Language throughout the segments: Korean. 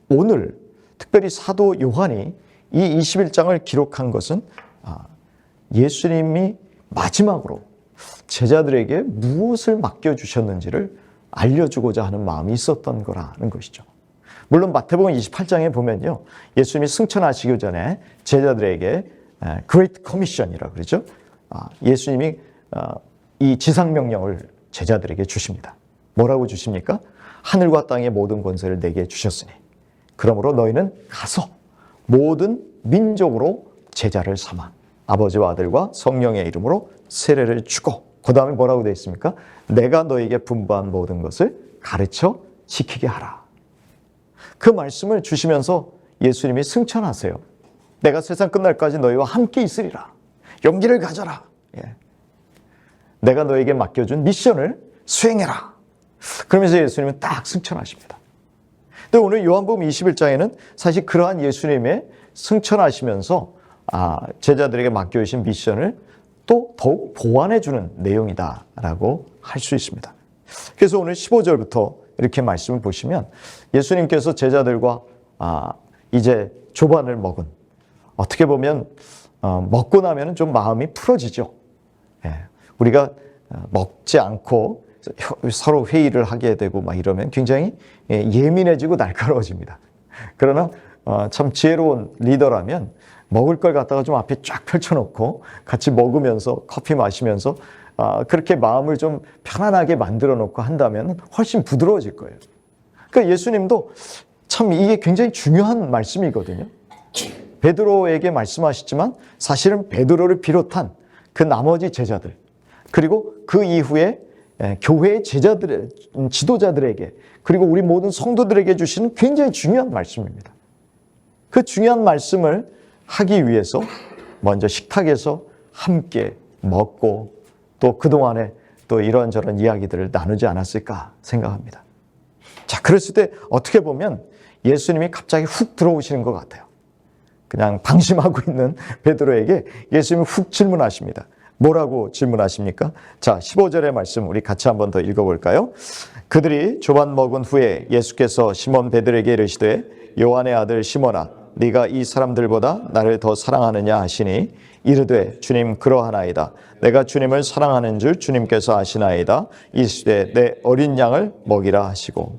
오늘 특별히 사도 요한이 이 21장을 기록한 것은 예수님이 마지막으로 제자들에게 무엇을 맡겨주셨는지를 알려주고자 하는 마음이 있었던 거라는 것이죠. 물론 마태복음 28장에 보면요, 예수님이 승천하시기 전에 제자들에게 Great Commission이라고 그러죠. 예수님이 이 지상명령을 제자들에게 주십니다. 뭐라고 주십니까? 하늘과 땅의 모든 권세를 내게 주셨으니 그러므로 너희는 가서 모든 민족으로 제자를 삼아 아버지와 아들과 성령의 이름으로 세례를 주고, 그 다음에 뭐라고 되어 있습니까? 내가 너에게 분부한 모든 것을 가르쳐 지키게 하라. 그 말씀을 주시면서 예수님이 승천하세요. 내가 세상 끝날까지 너희와 함께 있으리라. 용기를 가져라. 내가 너에게 맡겨준 미션을 수행해라. 그러면서 예수님은 딱 승천하십니다. 근데 오늘 요한복음 21장에는 사실 그러한 예수님의 승천하시면서 제자들에게 맡겨주신 미션을 또 더욱 보완해 주는 내용이다라고 할 수 있습니다. 그래서 오늘 15절부터 이렇게 말씀을 보시면 예수님께서 제자들과 이제 조반을 먹은, 어떻게 보면 먹고 나면 좀 마음이 풀어지죠. 우리가 먹지 않고 서로 회의를 하게 되고 막 이러면 굉장히 예민해지고 날카로워집니다. 그러나 참 지혜로운 리더라면 먹을 걸 갖다가 좀 앞에 쫙 펼쳐놓고 같이 먹으면서 커피 마시면서 그렇게 마음을 좀 편안하게 만들어 놓고 한다면 훨씬 부드러워질 거예요. 그러니까 예수님도 참 이게 굉장히 중요한 말씀이거든요. 베드로에게 말씀하시지만 사실은 베드로를 비롯한 그 나머지 제자들, 그리고 그 이후에 교회의 제자들, 지도자들에게, 그리고 우리 모든 성도들에게 주시는 굉장히 중요한 말씀입니다. 그 중요한 말씀을 하기 위해서 먼저 식탁에서 함께 먹고 또 그동안에 또 이런저런 이야기들을 나누지 않았을까 생각합니다. 자, 그랬을 때 어떻게 보면 예수님이 갑자기 훅 들어오시는 것 같아요. 그냥 방심하고 있는 베드로에게 예수님이 훅 질문하십니다. 뭐라고 질문하십니까? 자, 15절의 말씀 우리 같이 한번 더 읽어볼까요? 그들이 조반 먹은 후에 예수께서 시몬 베드로에게 이르시되 요한의 아들 시몬아, 네가 이 사람들보다 나를 더 사랑하느냐 하시니 이르되 주님 그러하나이다. 내가 주님을 사랑하는 줄 주님께서 아시나이다. 이르시되 내 어린 양을 먹이라 하시고.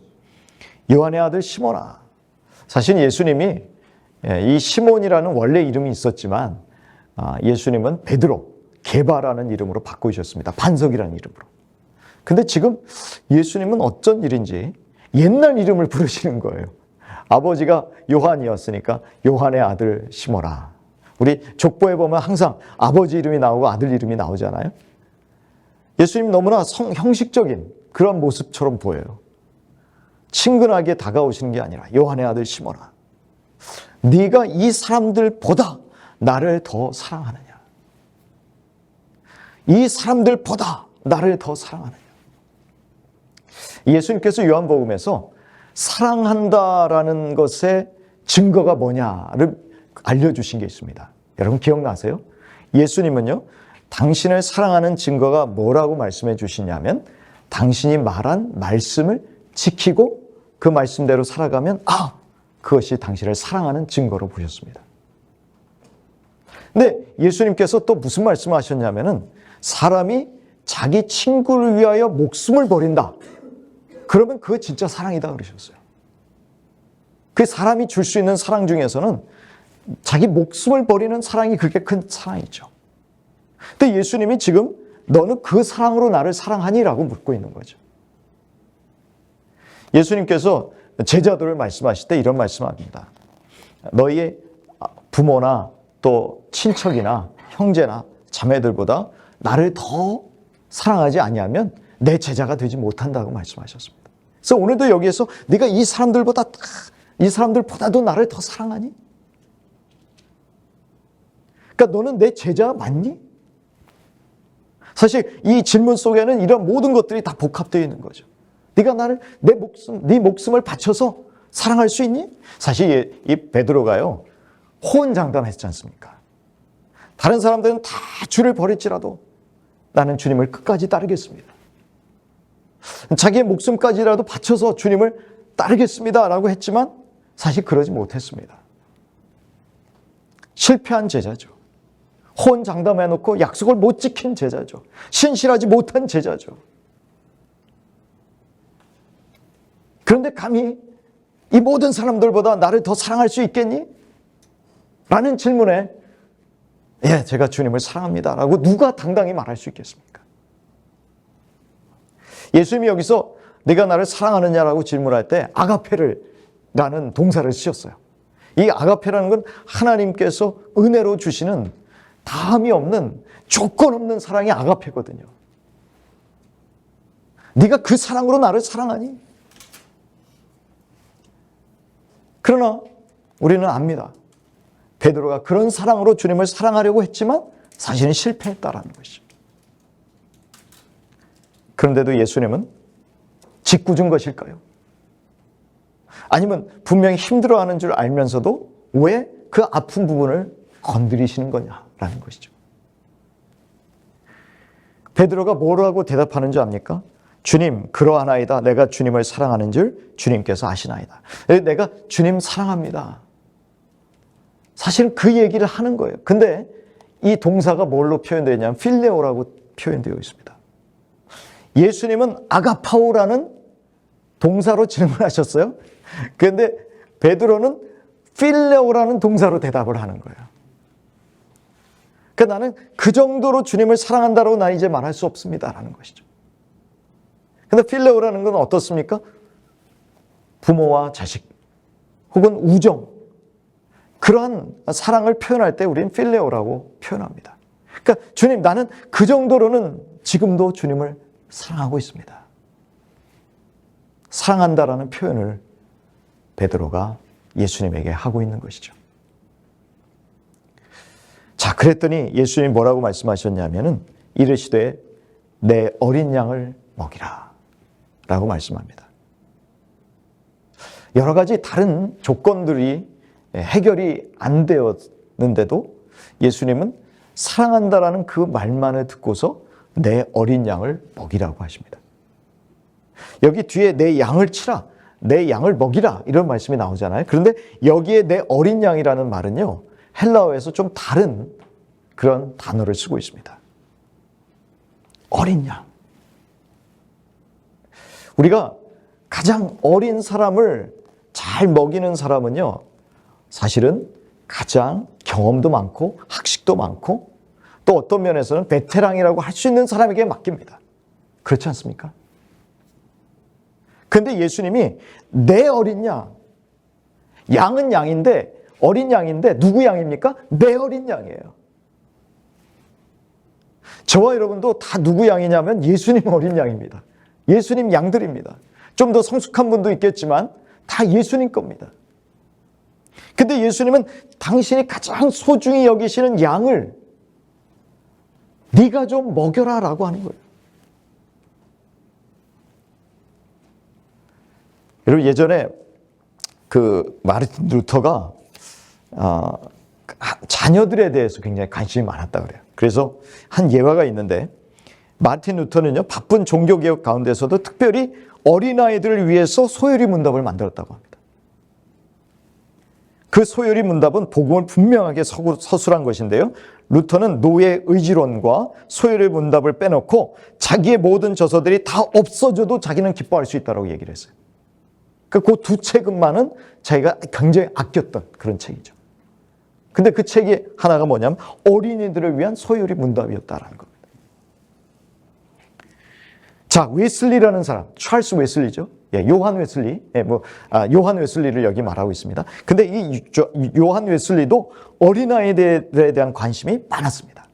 요한의 아들 시몬아, 사실 예수님이 이 시몬이라는 원래 이름이 있었지만 예수님은 베드로, 게바라는 이름으로 바꾸셨습니다. 반석이라는 이름으로. 근데 지금 예수님은 어쩐 일인지 옛날 이름을 부르시는 거예요. 아버지가 요한이었으니까 요한의 아들 시몬아. 우리 족보에 보면 항상 아버지 이름이 나오고 아들 이름이 나오잖아요. 예수님 너무나 형식적인 그런 모습처럼 보여요. 친근하게 다가오시는 게 아니라 요한의 아들 시몬아, 네가 이 사람들보다 나를 더 사랑하느냐. 이 사람들보다 나를 더 사랑하느냐. 예수님께서 요한복음에서 사랑한다라는 것의 증거가 뭐냐를 알려주신 게 있습니다. 여러분 기억나세요? 예수님은요, 당신을 사랑하는 증거가 뭐라고 말씀해 주시냐면 당신이 말한 말씀을 지키고 그 말씀대로 살아가면 그것이 당신을 사랑하는 증거로 보셨습니다. 근데 예수님께서 또 무슨 말씀을 하셨냐면은 사람이 자기 친구를 위하여 목숨을 버린다. 그러면 그거 진짜 사랑이다 그러셨어요. 그 사람이 줄 수 있는 사랑 중에서는 자기 목숨을 버리는 사랑이 그렇게 큰 사랑이죠. 근데 예수님이 지금 너는 그 사랑으로 나를 사랑하니?라고 묻고 있는 거죠. 예수님께서 제자들을 말씀하실 때 이런 말씀합니다. 너희의 부모나 또 친척이나 형제나 자매들보다 나를 더 사랑하지 아니하면 내 제자가 되지 못한다고 말씀하셨습니다. 그래서 오늘도 여기에서 네가 이 사람들보다도 나를 더 사랑하니? 그러니까 너는 내 제자 맞니? 사실 이 질문 속에는 이런 모든 것들이 다 복합되어 있는 거죠. 네가 나를 네 목숨을 바쳐서 사랑할 수 있니? 사실 이 베드로가요, 호언장담했지 않습니까? 다른 사람들은 다 주를 버릴지라도 나는 주님을 끝까지 따르겠습니다. 자기의 목숨까지라도 바쳐서 주님을 따르겠습니다라고 했지만 사실 그러지 못했습니다. 실패한 제자죠. 호언장담해놓고 약속을 못 지킨 제자죠. 신실하지 못한 제자죠. 그런데 감히 이 모든 사람들보다 나를 더 사랑할 수 있겠니? 라는 질문에 예, 제가 주님을 사랑합니다 라고 누가 당당히 말할 수 있겠습니까? 예수님이 여기서 네가 나를 사랑하느냐라고 질문할 때 아가페라는 동사를 쓰셨어요. 이 아가페라는 건 하나님께서 은혜로 주시는 다함이 없는 조건 없는 사랑이 아가페거든요. 네가 그 사랑으로 나를 사랑하니? 그러나 우리는 압니다. 베드로가 그런 사랑으로 주님을 사랑하려고 했지만 사실은 실패했다라는 것이죠. 그런데도 예수님은 짓궂은 것일까요? 아니면 분명히 힘들어하는 줄 알면서도 왜 그 아픈 부분을 건드리시는 거냐라는 것이죠. 베드로가 뭐라고 대답하는 줄 압니까? 주님, 그러하나이다. 내가 주님을 사랑하는 줄 주님께서 아시나이다. 내가 주님 사랑합니다. 사실은 그 얘기를 하는 거예요. 근데 이 동사가 뭘로 표현되냐면 필레오라고 표현되어 있습니다. 예수님은 아가파오라는 동사로 질문하셨어요. 그런데 베드로는 필레오라는 동사로 대답을 하는 거예요. 그러니까 나는 그 정도로 주님을 사랑한다라고 난 이제 말할 수 없습니다라는 것이죠. 그런데 필레오라는 건 어떻습니까? 부모와 자식 혹은 우정, 그러한 사랑을 표현할 때 우리는 필레오라고 표현합니다. 그러니까 주님, 나는 그 정도로는 지금도 주님을 사랑하고 있습니다. 사랑한다라는 표현을 베드로가 예수님에게 하고 있는 것이죠. 자, 그랬더니 예수님이 뭐라고 말씀하셨냐면은 이르시되 내 어린 양을 먹이라 라고 말씀합니다. 여러 가지 다른 조건들이 해결이 안 되었는데도 예수님은 사랑한다라는 그 말만을 듣고서 내 어린 양을 먹이라고 하십니다. 여기 뒤에 내 양을 치라, 내 양을 먹이라 이런 말씀이 나오잖아요. 그런데 여기에 내 어린 양이라는 말은요, 헬라어에서 좀 다른 그런 단어를 쓰고 있습니다. 어린 양. 우리가 가장 어린 사람을 잘 먹이는 사람은요, 사실은 가장 경험도 많고 학식도 많고 또 어떤 면에서는 베테랑이라고 할 수 있는 사람에게 맡깁니다. 그렇지 않습니까? 그런데 예수님이 내 어린 양, 양은 양인데 어린 양인데 누구 양입니까? 내 어린 양이에요. 저와 여러분도 다 누구 양이냐면 예수님 어린 양입니다. 예수님 양들입니다. 좀 더 성숙한 분도 있겠지만 다 예수님 겁니다. 근데 예수님은 당신이 가장 소중히 여기시는 양을 네가 좀 먹여라 라고 하는 거예요. 여러분, 예전에 그 마르틴 루터가 자녀들에 대해서 굉장히 관심이 많았다 그래요. 그래서 한 예화가 있는데, 마르틴 루터는요, 바쁜 종교개혁 가운데서도 특별히 어린아이들을 위해서 소요리 문답을 만들었다고 합니다. 그 소요리 문답은 복음을 분명하게 서술한 것인데요, 루터는 노예 의지론과 소요리 문답을 빼놓고 자기의 모든 저서들이 다 없어져도 자기는 기뻐할 수 있다고 얘기를 했어요. 그 두 책만은 자기가 굉장히 아꼈던 그런 책이죠. 근데 그 책이 하나가 뭐냐면 어린이들을 위한 소요리 문답이었다라는 겁니다. 자, 웨슬리라는 사람, 찰스 웨슬리죠. 예, 요한 웨슬리, 요한 웨슬리를 여기 말하고 있습니다. 근데 이 요한 웨슬리도 어린아이들에 대한 관심이 많았습니다.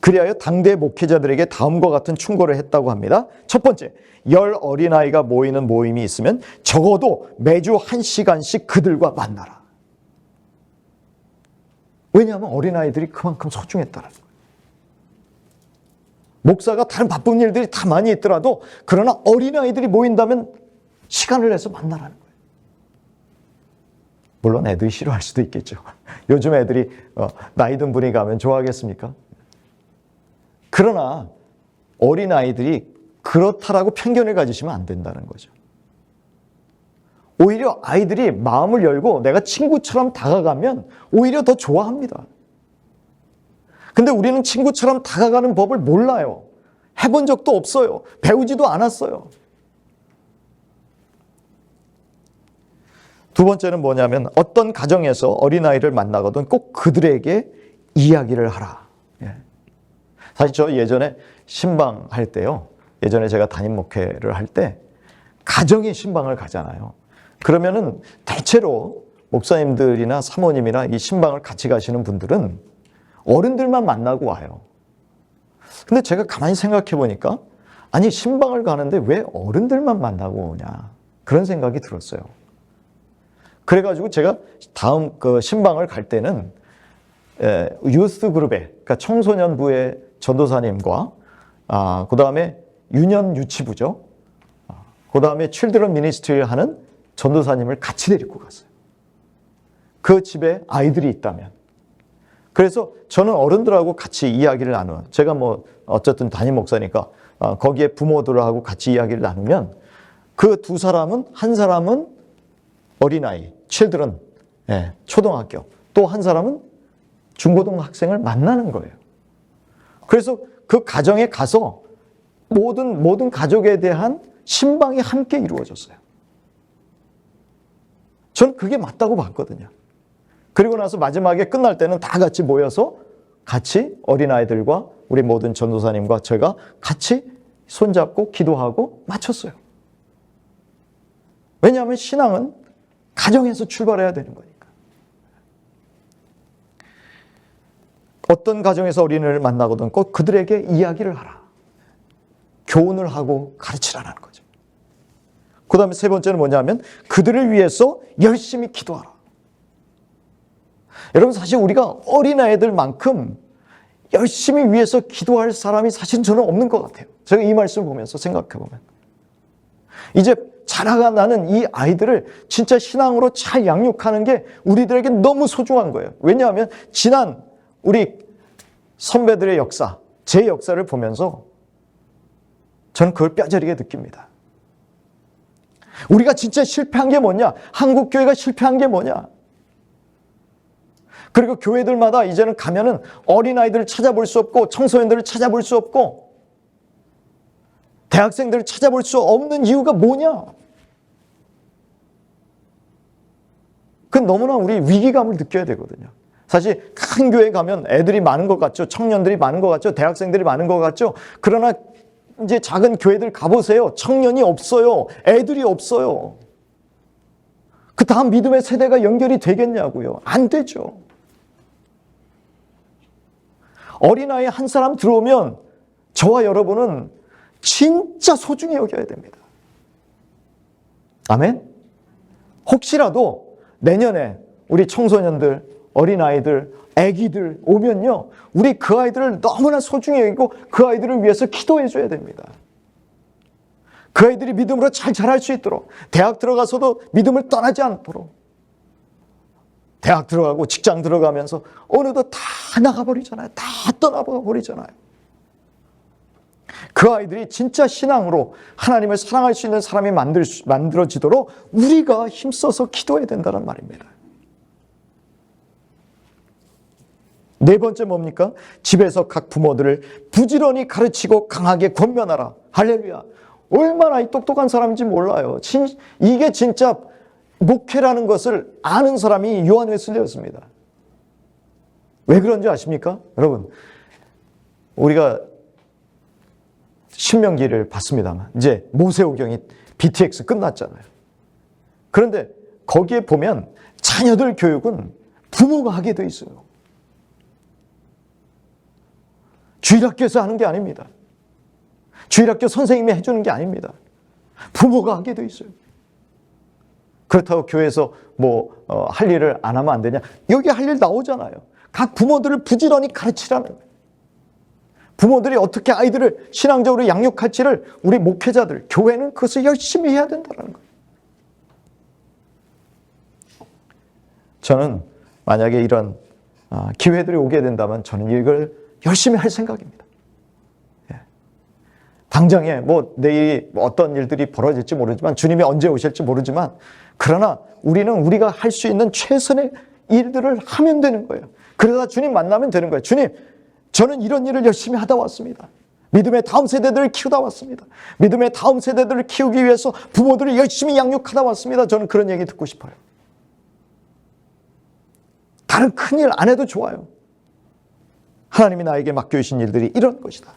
그리하여 당대 목회자들에게 다음과 같은 충고를 했다고 합니다. 첫 번째, 10 어린아이가 모이는 모임이 있으면 적어도 매주 1시간씩 그들과 만나라. 왜냐하면 어린아이들이 그만큼 소중했다는 거예요. 목사가 다른 바쁜 일들이 다 많이 있더라도 그러나 어린아이들이 모인다면 시간을 내서 만나라는 거예요. 물론 애들이 싫어할 수도 있겠죠. 요즘 애들이 나이 든 분이 가면 좋아하겠습니까? 그러나 어린아이들이 그렇다라고 편견을 가지시면 안 된다는 거죠. 오히려 아이들이 마음을 열고 내가 친구처럼 다가가면 오히려 더 좋아합니다. 근데 우리는 친구처럼 다가가는 법을 몰라요. 해본 적도 없어요. 배우지도 않았어요. 두 번째는 뭐냐면 어떤 가정에서 어린아이를 만나거든 꼭 그들에게 이야기를 하라. 사실 저 예전에 신방할 때요. 예전에 제가 담임 목회를 할 때 가정의 신방을 가잖아요. 그러면은 대체로 목사님들이나 사모님이나 이 신방을 같이 가시는 분들은 어른들만 만나고 와요. 근데 제가 가만히 생각해 보니까 아니 신방을 가는데 왜 어른들만 만나고 오냐 그런 생각이 들었어요. 그래가지고 제가 다음 그 신방을 갈 때는 유스 그룹에 그러니까 청소년부의 전도사님과 그 다음에 유년 유치부죠. 그 다음에 칠드런 미니스트리를 하는 전도사님을 같이 데리고 갔어요. 그 집에 아이들이 있다면. 그래서 저는 어른들하고 같이 이야기를 나눠요. 제가 뭐 어쨌든 담임 목사니까 거기에 부모들하고 같이 이야기를 나누면 그 두 사람은 한 사람은 어린아이, 칠드런, 초등학교, 또 한 사람은 중고등학생을 만나는 거예요. 그래서 그 가정에 가서 모든 가족에 대한 신방이 함께 이루어졌어요. 전 그게 맞다고 봤거든요. 그리고 나서 마지막에 끝날 때는 다 같이 모여서 같이 어린아이들과 우리 모든 전도사님과 제가 같이 손잡고 기도하고 마쳤어요. 왜냐하면 신앙은 가정에서 출발해야 되는 거니까. 어떤 가정에서 어린이를 만나거든 꼭 그들에게 이야기를 하라. 교훈을 하고 가르치라는 거죠. 그 다음에 세 번째는 뭐냐면 그들을 위해서 열심히 기도하라. 여러분 사실 우리가 어린아이들만큼 열심히 위해서 기도할 사람이 사실 저는 없는 것 같아요. 제가 이 말씀을 보면서 생각해보면. 이제 자라가는 이 아이들을 진짜 신앙으로 잘 양육하는 게 우리들에게 너무 소중한 거예요. 왜냐하면 지난 우리 선배들의 역사, 제 역사를 보면서 저는 그걸 뼈저리게 느낍니다. 우리가 진짜 실패한 게 뭐냐? 한국 교회가 실패한 게 뭐냐? 그리고 교회들마다 이제는 가면은 어린아이들을 찾아볼 수 없고 청소년들을 찾아볼 수 없고 대학생들을 찾아볼 수 없는 이유가 뭐냐? 그건 너무나 우리 위기감을 느껴야 되거든요. 사실 큰 교회 가면 애들이 많은 것 같죠. 청년들이 많은 것 같죠. 대학생들이 많은 것 같죠. 그러나 이제 작은 교회들 가보세요. 청년이 없어요. 애들이 없어요. 그 다음 믿음의 세대가 연결이 되겠냐고요. 안 되죠. 어린아이 한 사람 들어오면 저와 여러분은 진짜 소중히 여겨야 됩니다. 아멘? 혹시라도 내년에 우리 청소년들, 어린아이들, 아기들 오면요. 우리 그 아이들을 너무나 소중히 여기고 그 아이들을 위해서 기도해 줘야 됩니다. 그 아이들이 믿음으로 잘 자랄 수 있도록 대학 들어가서도 믿음을 떠나지 않도록 대학 들어가고 직장 들어가면서 어느덧 다 나가버리잖아요. 다 떠나버리잖아요. 그 아이들이 진짜 신앙으로 하나님을 사랑할 수 있는 사람이 만들어지도록 우리가 힘써서 기도해야 된다는 말입니다. 네 번째 뭡니까? 집에서 각 부모들을 부지런히 가르치고 강하게 권면하라. 할렐루야. 얼마나 이 똑똑한 사람인지 몰라요. 이게 진짜 목회라는 것을 아는 사람이 요한 웨슬리였습니다. 왜 그런지 아십니까? 여러분, 우리가 신명기를 봤습니다만 이제 모세오경이 BTX 끝났잖아요. 그런데 거기에 보면 자녀들 교육은 부모가 하게 돼 있어요. 주일학교에서 하는 게 아닙니다. 주일학교 선생님이 해주는 게 아닙니다. 부모가 하게 돼 있어요. 그렇다고 교회에서 할 일을 안 하면 안 되냐? 여기 할 일 나오잖아요. 각 부모들을 부지런히 가르치라는 거예요. 부모들이 어떻게 아이들을 신앙적으로 양육할지를 우리 목회자들, 교회는 그것을 열심히 해야 된다는 거예요. 저는 만약에 이런 기회들이 오게 된다면 저는 이걸 열심히 할 생각입니다. 당장에 뭐 내일 어떤 일들이 벌어질지 모르지만 주님이 언제 오실지 모르지만 그러나 우리는 우리가 할 수 있는 최선의 일들을 하면 되는 거예요. 그러다 주님 만나면 되는 거예요. 주님, 저는 이런 일을 열심히 하다 왔습니다. 믿음의 다음 세대들을 키우다 왔습니다. 믿음의 다음 세대들을 키우기 위해서 부모들을 열심히 양육하다 왔습니다. 저는 그런 얘기 듣고 싶어요. 다른 큰일 안 해도 좋아요. 하나님이 나에게 맡겨주신 일들이 이런 것이다.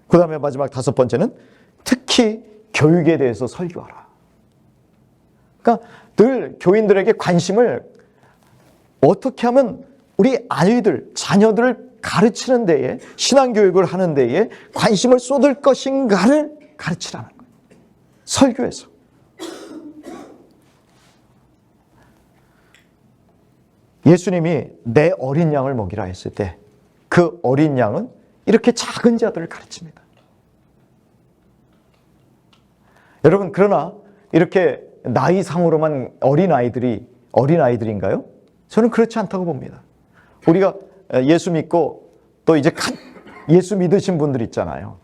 그 다음에 마지막 5번째는 특히 교육에 대해서 설교하라. 그러니까 늘 교인들에게 관심을 어떻게 하면 우리 아이들, 자녀들을 가르치는 데에, 신앙교육을 하는 데에 관심을 쏟을 것인가를 가르치라는 거예요. 설교에서. 예수님이 내 어린 양을 먹이라 했을 때 그 어린 양은 이렇게 작은 자들을 가르칩니다. 여러분, 그러나 이렇게 나이상으로만 어린아이들인가요? 저는 그렇지 않다고 봅니다. 우리가 예수 믿고 또 이제 예수 믿으신 분들 있잖아요.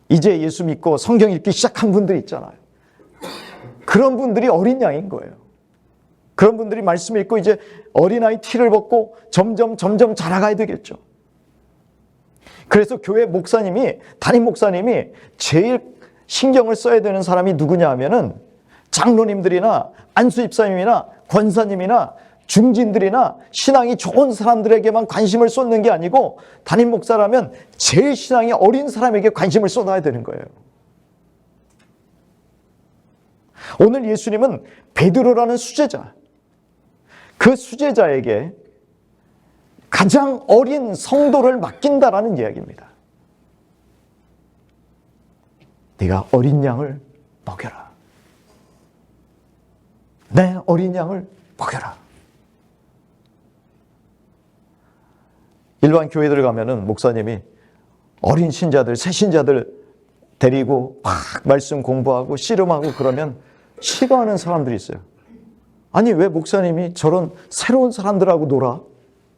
이제 예수 믿고 성경 읽기 시작한 분들 있잖아요. 그런 분들이 어린 양인 거예요. 그런 분들이 말씀 읽고 이제 어린아이 티를 벗고 점점 자라가야 되겠죠. 그래서 교회 목사님이, 담임 목사님이 제일 신경을 써야 되는 사람이 누구냐 하면은 장로님들이나 안수집사님이나 권사님이나 중진들이나 신앙이 좋은 사람들에게만 관심을 쏟는 게 아니고 담임 목사라면 제일 신앙이 어린 사람에게 관심을 쏟아야 되는 거예요. 오늘 예수님은 베드로라는 수제자, 그 수제자에게 가장 어린 성도를 맡긴다라는 이야기입니다. 네가 어린 양을 먹여라. 내 어린 양을 먹여라. 일반 교회들 가면은 목사님이 어린 신자들, 새 신자들 데리고 막 말씀 공부하고 씨름하고 그러면 싫어하는 사람들이 있어요. 아니, 왜 목사님이 저런 새로운 사람들하고 놀아?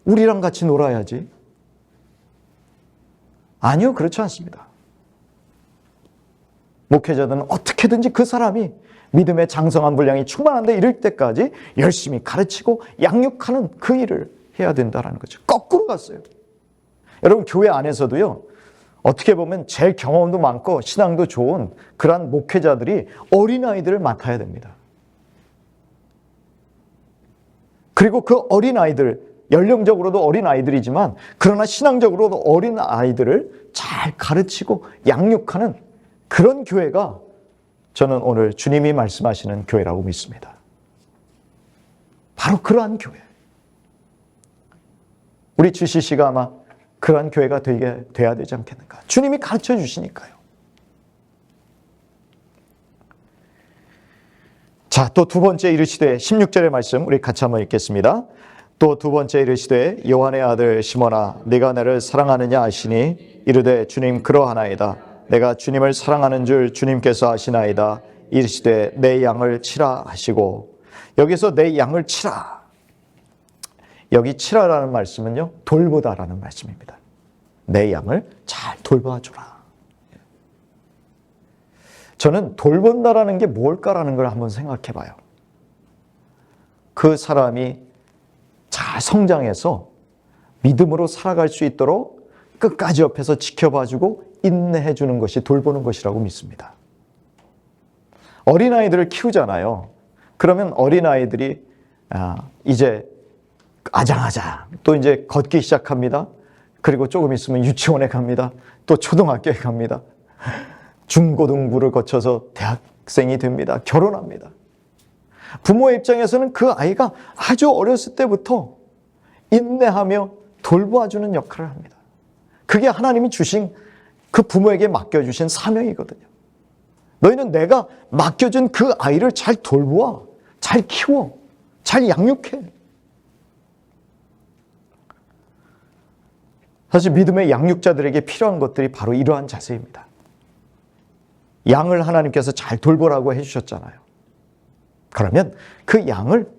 우리랑 같이 놀아야지. 아니요, 그렇지 않습니다. 목회자들은 어떻게든지 그 사람이 믿음의 장성한 분량이 충만한데 이럴 때까지 열심히 가르치고 양육하는 그 일을 해야 된다는 거죠. 거꾸로 갔어요. 여러분, 교회 안에서도요, 어떻게 보면 제일 경험도 많고 신앙도 좋은 그러한 목회자들이 어린아이들을 맡아야 됩니다. 그리고 그 어린아이들, 연령적으로도 어린아이들이지만 그러나 신앙적으로도 어린아이들을 잘 가르치고 양육하는 그런 교회가 저는 오늘 주님이 말씀하시는 교회라고 믿습니다. 바로 그러한 교회. 우리 GCC가 아마 그러한 교회가 돼야 되지 않겠는가. 주님이 가르쳐 주시니까요. 자, 또 두 번째 이르시되 16절의 말씀 우리 같이 한번 읽겠습니다. 또 두 번째 이르시되 요한의 아들 시몬아 네가 나를 사랑하느냐 하시니 이르되 주님 그러하나이다. 내가 주님을 사랑하는 줄 주님께서 아시나이다. 이르시되 내 양을 치라 하시고, 여기서 내 양을 치라, 여기 치라라는 말씀은요, 돌보다라는 말씀입니다. 내 양을 잘 돌봐주라. 저는 돌본다라는 게 뭘까라는 걸 한번 생각해 봐요. 그 사람이 잘 성장해서 믿음으로 살아갈 수 있도록 끝까지 옆에서 지켜봐주고 인내해 주는 것이 돌보는 것이라고 믿습니다. 어린아이들을 키우잖아요. 그러면 어린아이들이 이제 아장아장 또 이제 걷기 시작합니다. 그리고 조금 있으면 유치원에 갑니다. 또 초등학교에 갑니다. 중고등부를 거쳐서 대학생이 됩니다. 결혼합니다. 부모의 입장에서는 그 아이가 아주 어렸을 때부터 인내하며 돌보아주는 역할을 합니다. 그게 하나님이 주신, 그 부모에게 맡겨주신 사명이거든요. 너희는 내가 맡겨준 그 아이를 잘 돌보아, 잘 키워, 잘 양육해. 사실 믿음의 양육자들에게 필요한 것들이 바로 이러한 자세입니다. 양을 하나님께서 잘 돌보라고 해주셨잖아요. 그러면 그 양을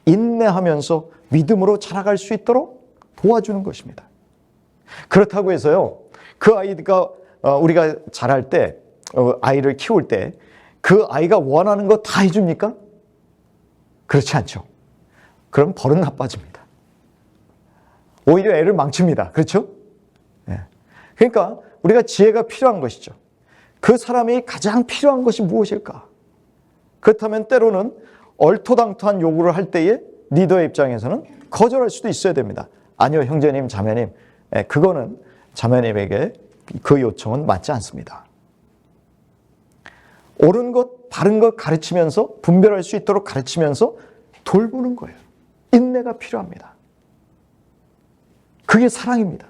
인내하면서 믿음으로 자라갈 수 있도록 도와주는 것입니다. 그렇다고 해서요, 그 아이가 우리가 자랄 때 아이를 키울 때 그 아이가 원하는 거 다 해줍니까? 그렇지 않죠. 그럼 버릇 나빠집니다. 오히려 애를 망칩니다. 그렇죠? 네. 그러니까 우리가 지혜가 필요한 것이죠. 그 사람이 가장 필요한 것이 무엇일까? 그렇다면 때로는 얼토당토한 요구를 할 때에 리더의 입장에서는 거절할 수도 있어야 됩니다. 아니요, 형제님, 자매님, 그거는 자매님에게 그 요청은 맞지 않습니다. 옳은 것, 바른 것 가르치면서 분별할 수 있도록 가르치면서 돌보는 거예요. 인내가 필요합니다. 그게 사랑입니다.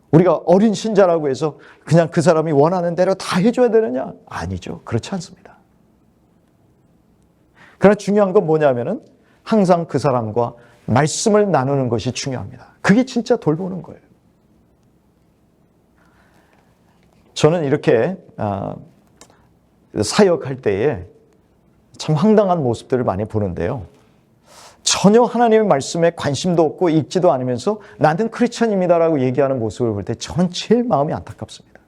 우리가 어린 신자라고 해서 그냥 그 사람이 원하는 대로 다 해줘야 되느냐? 아니죠. 그렇지 않습니다. 그러나 중요한 건 뭐냐면은 항상 그 사람과 말씀을 나누는 것이 중요합니다. 그게 진짜 돌보는 거예요. 저는 이렇게 사역할 때에 참 황당한 모습들을 많이 보는데요. 전혀 하나님의 말씀에 관심도 없고 읽지도 않으면서 나는 크리스천입니다라고 얘기하는 모습을 볼 때 저는 제일 마음이 안타깝습니다.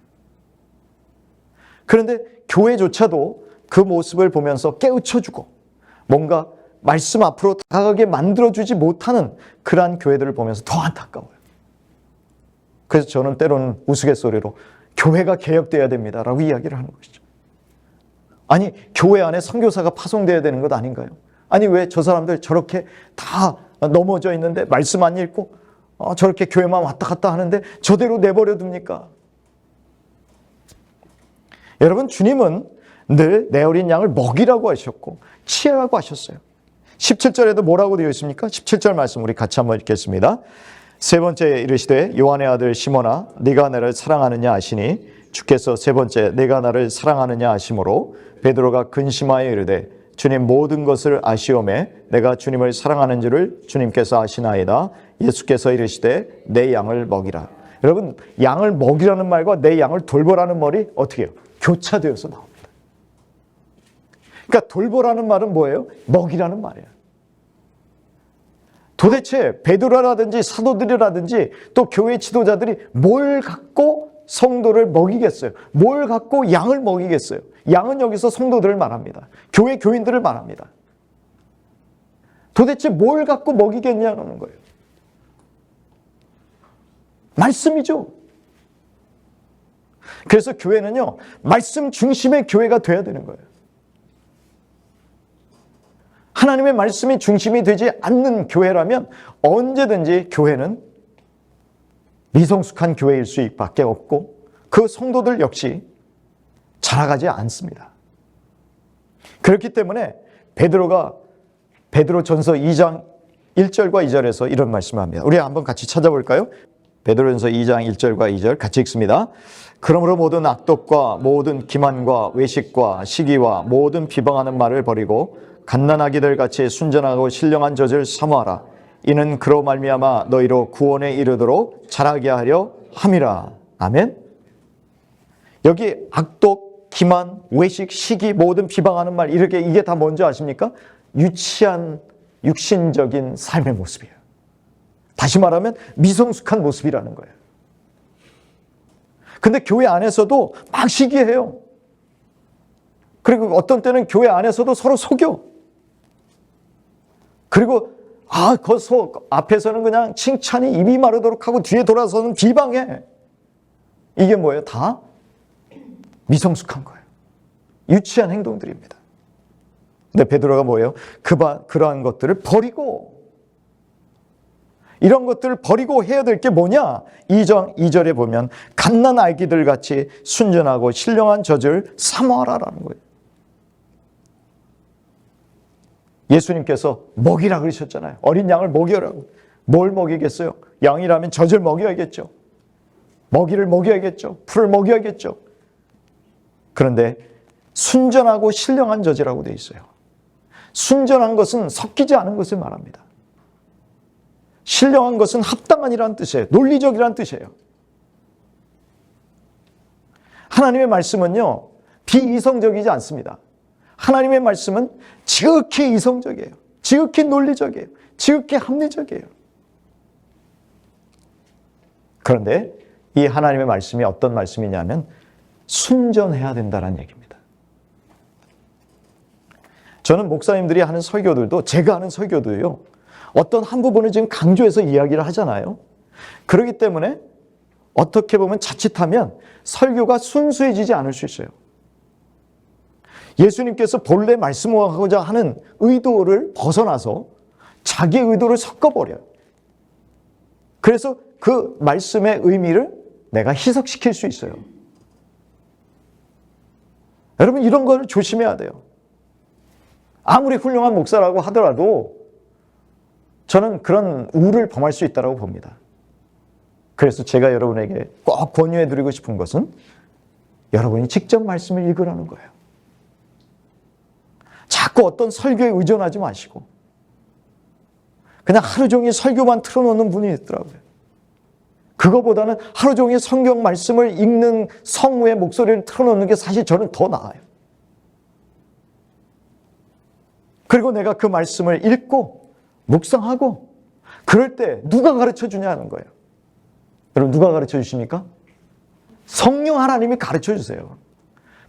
그런데 교회조차도 그 모습을 보면서 깨우쳐주고 뭔가 말씀 앞으로 다가가게 만들어주지 못하는 그러한 교회들을 보면서 더 안타까워요. 그래서 저는 때로는 우스갯소리로 교회가 개혁돼야 됩니다라고 이야기를 하는 것이죠. 아니, 교회 안에 선교사가 파송돼야 되는 것 아닌가요? 아니, 왜 저 사람들 저렇게 다 넘어져 있는데 말씀 안 읽고 저렇게 교회만 왔다 갔다 하는데 저대로 내버려 둡니까? 여러분, 주님은 늘 내 어린 양을 먹이라고 하셨고 치라고 하셨어요. 17절에도 뭐라고 되어 있습니까? 17절 말씀 우리 같이 한번 읽겠습니다. 세 번째 이르시되 요한의 아들 시몬아 네가 나를 사랑하느냐 하시니 주께서 세 번째 내가 나를 사랑하느냐 하심으로 베드로가 근심하여 이르되 주님 모든 것을 아시오매 내가 주님을 사랑하는 줄을 주님께서 아시나이다. 예수께서 이르시되 내 양을 먹이라. 여러분, 양을 먹이라는 말과 내 양을 돌보라는 말이 어떻게 해요? 교차되어서 나옵니다. 그러니까 돌보라는 말은 뭐예요? 먹이라는 말이에요. 도대체 베드로라든지 사도들이라든지 또 교회 지도자들이 뭘 갖고 성도를 먹이겠어요? 뭘 갖고 양을 먹이겠어요? 양은 여기서 성도들을 말합니다. 교회 교인들을 말합니다. 도대체 뭘 갖고 먹이겠냐는 거예요. 말씀이죠. 그래서 교회는요, 말씀 중심의 교회가 돼야 되는 거예요. 하나님의 말씀이 중심이 되지 않는 교회라면 언제든지 교회는 미성숙한 교회일 수밖에 없고 그 성도들 역시 자라가지 않습니다. 그렇기 때문에 베드로전서 2장 1절과 2절에서 이런 말씀을 합니다. 우리 한번 같이 찾아볼까요? 베드로전서 2장 1절과 2절 같이 읽습니다. 그러므로 모든 악독과 모든 기만과 외식과 시기와 모든 비방하는 말을 버리고 갓난아기들 같이 순전하고 신령한 젖을 사모하라. 이는 그로 말미암아 너희로 구원에 이르도록 자라게 하려 함이라. 아멘. 여기 악독, 기만, 외식, 시기, 모든 비방하는 말 이게 다 뭔지 아십니까? 유치한 육신적인 삶의 모습이에요. 다시 말하면 미성숙한 모습이라는 거예요. 근데 교회 안에서도 막 시기해요. 그리고 어떤 때는 교회 안에서도 서로 속여. 그리고 그 앞에서는 그냥 칭찬이 입이 마르도록 하고 뒤에 돌아서는 비방해. 이게 뭐예요? 다 미성숙한 거예요. 유치한 행동들입니다. 근데 베드로가 뭐예요? 그러한 것들을 버리고, 이런 것들을 버리고 해야 될 게 뭐냐? 2장 2절에 보면 갓난 아기들 같이 순전하고 신령한 젖을 사모하라라는 거예요. 예수님께서 먹이라 그러셨잖아요. 어린 양을 먹여라고. 뭘 먹이겠어요? 양이라면 젖을 먹여야겠죠. 먹이를 먹여야겠죠. 풀을 먹여야겠죠. 그런데 순전하고 신령한 젖이라고 되어 있어요. 순전한 것은 섞이지 않은 것을 말합니다. 신령한 것은 합당한이라는 뜻이에요. 논리적이라는 뜻이에요. 하나님의 말씀은요, 비이성적이지 않습니다. 하나님의 말씀은 지극히 이성적이에요. 지극히 논리적이에요. 지극히 합리적이에요. 그런데 이 하나님의 말씀이 어떤 말씀이냐면 순전해야 된다는 얘기입니다. 저는 목사님들이 하는 설교들도, 제가 하는 설교도요, 어떤 한 부분을 지금 강조해서 이야기를 하잖아요. 그렇기 때문에 어떻게 보면 자칫하면 설교가 순수해지지 않을 수 있어요. 예수님께서 본래 말씀하고자 하는 의도를 벗어나서 자기 의도를 섞어버려요. 그래서 그 말씀의 의미를 내가 희석시킬 수 있어요. 여러분, 이런 걸 조심해야 돼요. 아무리 훌륭한 목사라고 하더라도 저는 그런 우를 범할 수 있다고 봅니다. 그래서 제가 여러분에게 꼭 권유해드리고 싶은 것은 여러분이 직접 말씀을 읽으라는 거예요. 자꾸 어떤 설교에 의존하지 마시고 그냥 하루 종일 설교만 틀어놓는 분이 있더라고요. 그거보다는 하루 종일 성경 말씀을 읽는 성우의 목소리를 틀어놓는 게 사실 저는 더 나아요. 그리고 내가 그 말씀을 읽고 묵상하고 그럴 때 누가 가르쳐 주냐는 거예요. 여러분, 누가 가르쳐 주십니까? 성령 하나님이 가르쳐 주세요.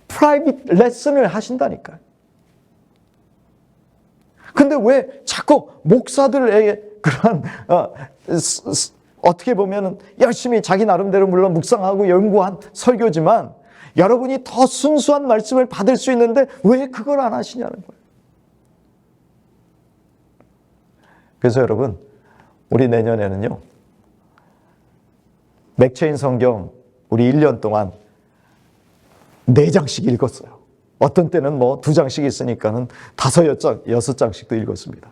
프라이빗 레슨을 하신다니까요. 근데 왜 자꾸 목사들에게 그런 어떻게 보면 열심히 자기 나름대로 물론 묵상하고 연구한 설교지만 여러분이 더 순수한 말씀을 받을 수 있는데 왜 그걸 안 하시냐는 거예요. 그래서 여러분, 우리 내년에는요, 맥체인 성경 우리 1년 동안 4장씩 읽었어요. 어떤 때는 뭐 2장씩 있으니까는 5, 6장씩도 읽었습니다.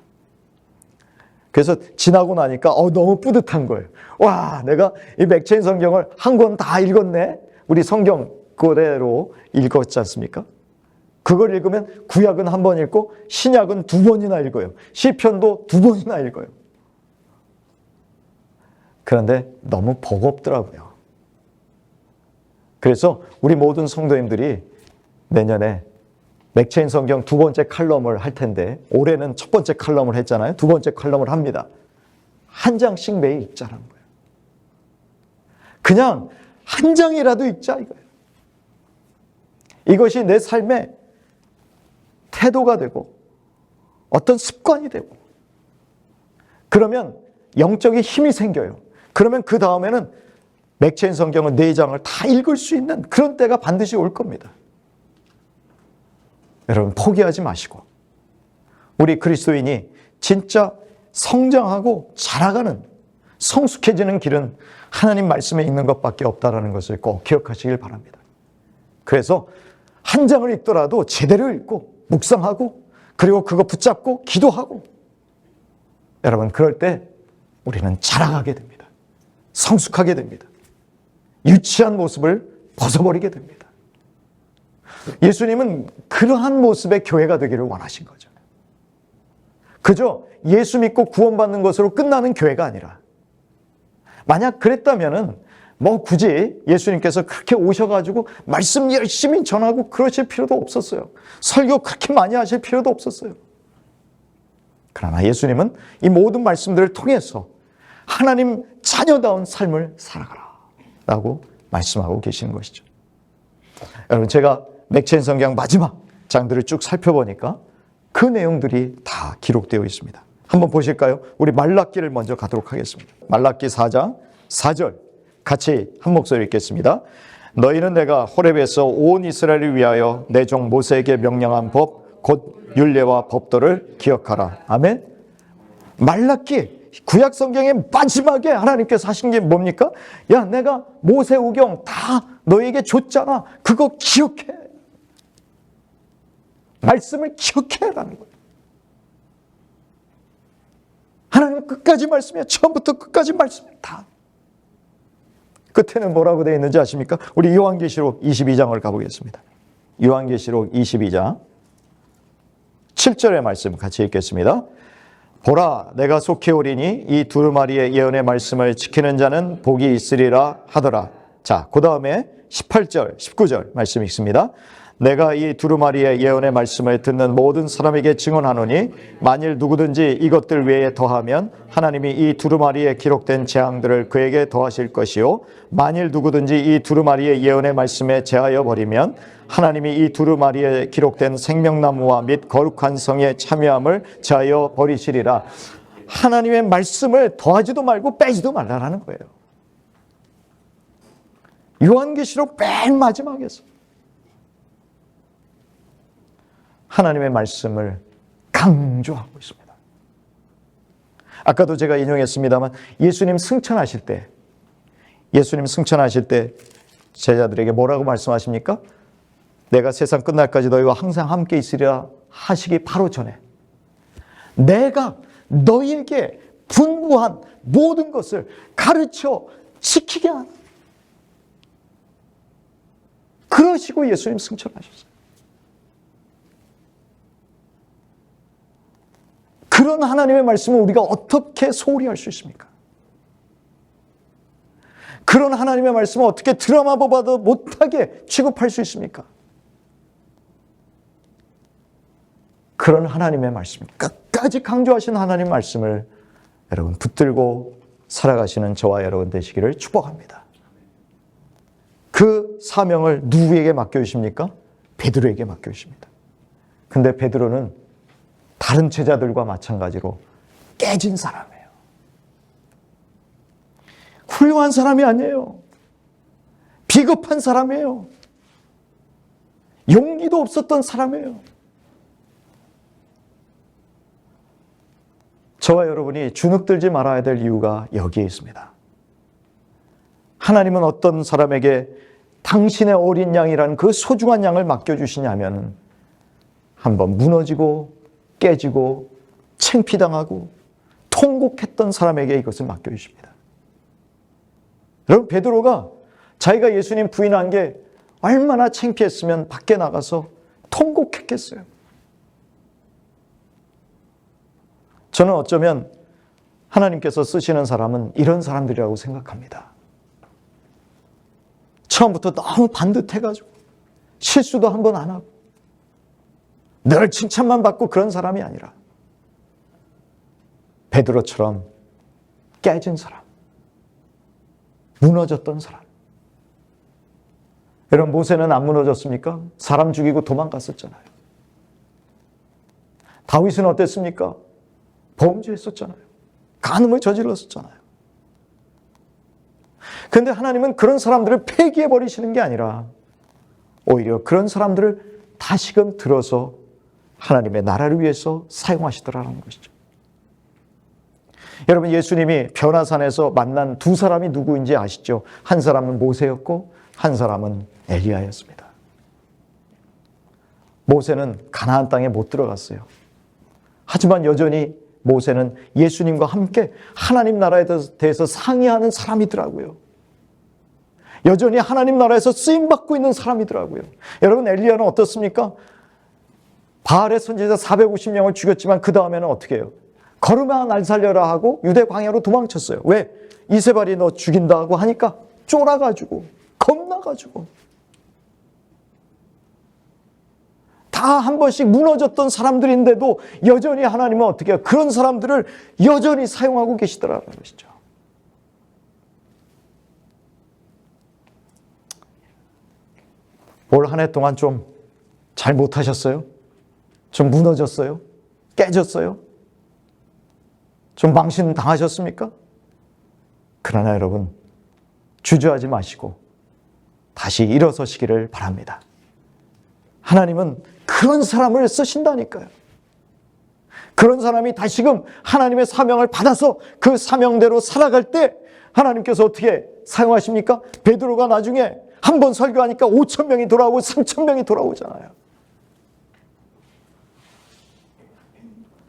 그래서 지나고 나니까 너무 뿌듯한 거예요. 와, 내가 이 맥체인 성경을 한 권 다 읽었네. 우리 성경 그대로 읽었지 않습니까? 그걸 읽으면 구약은 한 번 읽고 신약은 2번이나 읽어요. 시편도 2번이나 읽어요. 그런데 너무 버겁더라고요. 그래서 우리 모든 성도님들이 내년에 맥체인 성경 2번째 칼럼을 할 텐데 올해는 첫 번째 칼럼을 했잖아요. 2번째 칼럼을 합니다. 한 장씩 매일 읽자는 거예요. 그냥 한 장이라도 읽자 이거예요. 이것이 내 삶의 태도가 되고 어떤 습관이 되고 그러면 영적인 힘이 생겨요. 그러면 그 다음에는 맥체인 성경을 4장을 다 읽을 수 있는 그런 때가 반드시 올 겁니다. 여러분, 포기하지 마시고 우리 그리스도인이 진짜 성장하고 자라가는 성숙해지는 길은 하나님 말씀에 있는 것밖에 없다는 것을 꼭 기억하시길 바랍니다. 그래서 한 장을 읽더라도 제대로 읽고 묵상하고 그리고 그거 붙잡고 기도하고 여러분, 그럴 때 우리는 자라가게 됩니다. 성숙하게 됩니다. 유치한 모습을 벗어버리게 됩니다. 예수님은 그러한 모습의 교회가 되기를 원하신 거죠. 그저 예수 믿고 구원받는 것으로 끝나는 교회가 아니라 만약 그랬다면은 뭐 굳이 예수님께서 그렇게 오셔가지고 말씀 열심히 전하고 그러실 필요도 없었어요. 설교 그렇게 많이 하실 필요도 없었어요. 그러나 예수님은 이 모든 말씀들을 통해서 하나님 자녀다운 삶을 살아가라 라고 말씀하고 계시는 것이죠. 여러분, 제가 맥체인 성경 마지막 장들을 쭉 살펴보니까 그 내용들이 다 기록되어 있습니다. 한번 보실까요? 우리 말라기를 먼저 가도록 하겠습니다. 말라기 4장 4절 같이 한 목소리 읽겠습니다. 너희는 내가 호렙에서 온 이스라엘을 위하여 내 종 모세에게 명령한 법 곧 율례와 법도를 기억하라. 아멘. 말라기 구약 성경의 마지막에 하나님께서 하신 게 뭡니까? 야, 내가 모세오경 다 너에게 줬잖아. 그거 기억해. 말씀을 기억해라는 거예요. 하나님 끝까지 말씀이야. 처음부터 끝까지 말씀이야. 다. 끝에는 뭐라고 되어 있는지 아십니까? 우리 요한계시록 22장을 가보겠습니다. 요한계시록 22장 7절의 말씀 같이 읽겠습니다. 보라, 내가 속히 오리니 이 두루마리의 예언의 말씀을 지키는 자는 복이 있으리라 하더라. 자, 그 다음에 18절, 19절 말씀 읽습니다. 내가 이 두루마리의 예언의 말씀을 듣는 모든 사람에게 증언하노니 만일 누구든지 이것들 외에 더하면 하나님이 이 두루마리에 기록된 재앙들을 그에게 더하실 것이요 만일 누구든지 이 두루마리의 예언의 말씀에 제하여 버리면 하나님이 이 두루마리에 기록된 생명나무와 및 거룩한 성의 참여함을 제하여 버리시리라. 하나님의 말씀을 더하지도 말고 빼지도 말라라는 거예요. 요한계시록 맨 마지막에서 하나님의 말씀을 강조하고 있습니다. 아까도 제가 인용했습니다만 예수님 승천하실 때 제자들에게 뭐라고 말씀하십니까? 내가 세상 끝날까지 너희와 항상 함께 있으리라 하시기 바로 전에 내가 너희에게 분부한 모든 것을 가르쳐 지키게 하는, 그러시고 예수님 승천하셨어요. 그런 하나님의 말씀을 우리가 어떻게 소홀히 할 수 있습니까? 그런 하나님의 말씀을 어떻게 드라마 보아도 못하게 취급할 수 있습니까? 그런 하나님의 말씀, 끝까지 강조하신 하나님의 말씀을 여러분 붙들고 살아가시는 저와 여러분 되시기를 축복합니다. 그 사명을 누구에게 맡겨주십니까? 베드로에게 맡겨주십니다. 근데 베드로는 다른 제자들과 마찬가지로 깨진 사람이에요. 훌륭한 사람이 아니에요. 비겁한 사람이에요. 용기도 없었던 사람이에요. 저와 여러분이 주눅들지 말아야 될 이유가 여기에 있습니다. 하나님은 어떤 사람에게 당신의 어린 양이라는 그 소중한 양을 맡겨주시냐면 한번 무너지고 깨지고 창피당하고 통곡했던 사람에게 이것을 맡겨주십니다. 여러분, 베드로가 자기가 예수님 부인한 게 얼마나 창피했으면 밖에 나가서 통곡했겠어요. 저는 어쩌면 하나님께서 쓰시는 사람은 이런 사람들이라고 생각합니다. 처음부터 너무 반듯해가지고 실수도 한 번 안 하고 늘 칭찬만 받고 그런 사람이 아니라 베드로처럼 깨진 사람, 무너졌던 사람. 여러분, 모세는 안 무너졌습니까? 사람 죽이고 도망갔었잖아요. 다윗은 어땠습니까? 범죄했었잖아요. 간음을 저질렀었잖아요. 그런데 하나님은 그런 사람들을 폐기해버리시는 게 아니라 오히려 그런 사람들을 다시금 들어서 하나님의 나라를 위해서 사용하시더라는 것이죠. 여러분, 예수님이 변화산에서 만난 두 사람이 누구인지 아시죠? 한 사람은 모세였고 한 사람은 엘리야였습니다. 모세는 가나안 땅에 못 들어갔어요. 하지만 여전히 모세는 예수님과 함께 하나님 나라에 대해서 상의하는 사람이더라고요. 여전히 하나님 나라에서 쓰임받고 있는 사람이더라고요. 여러분, 엘리야는 어떻습니까? 바알의 선지자 450명을 죽였지만 그 다음에는 어떻게 해요? 걸음아 날 살려라 하고 유대 광야로 도망쳤어요. 왜? 이세벨이 너 죽인다고 하니까 쫄아가지고 겁나가지고 다 한 번씩 무너졌던 사람들인데도 여전히 하나님은 어떻게 해요? 그런 사람들을 여전히 사용하고 계시더라는 것이죠. 올 한 해 동안 좀 잘 못하셨어요? 좀 무너졌어요? 깨졌어요? 좀 망신 당하셨습니까? 그러나 여러분, 주저하지 마시고 다시 일어서시기를 바랍니다. 하나님은 그런 사람을 쓰신다니까요. 그런 사람이 다시금 하나님의 사명을 받아서 그 사명대로 살아갈 때 하나님께서 어떻게 사용하십니까? 베드로가 나중에 한 번 설교하니까 5,000명이 돌아오고 3,000명이 돌아오잖아요.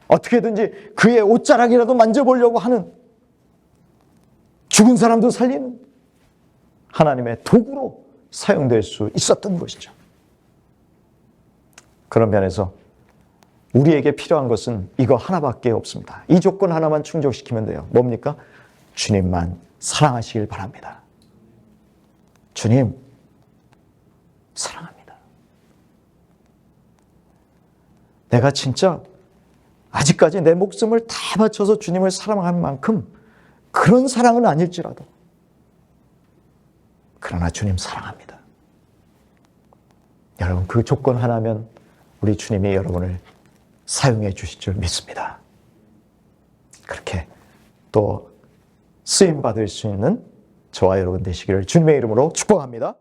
어떻게든지 그의 옷자락이라도 만져보려고 하는, 죽은 사람도 살리는 하나님의 도구로 사용될 수 있었던 것이죠. 그런 면에서 우리에게 필요한 것은 이거 하나밖에 없습니다. 이 조건 하나만 충족시키면 돼요. 뭡니까? 주님만 사랑하시길 바랍니다. 주님, 사랑합니다. 내가 진짜 아직까지 내 목숨을 다 바쳐서 주님을 사랑한 만큼 그런 사랑은 아닐지라도 그러나 주님 사랑합니다. 여러분 그 조건 하나면 우리 주님이 여러분을 사용해 주실 줄 믿습니다. 그렇게 또 쓰임받을 수 있는 저와 여러분 되시기를 주님의 이름으로 축복합니다.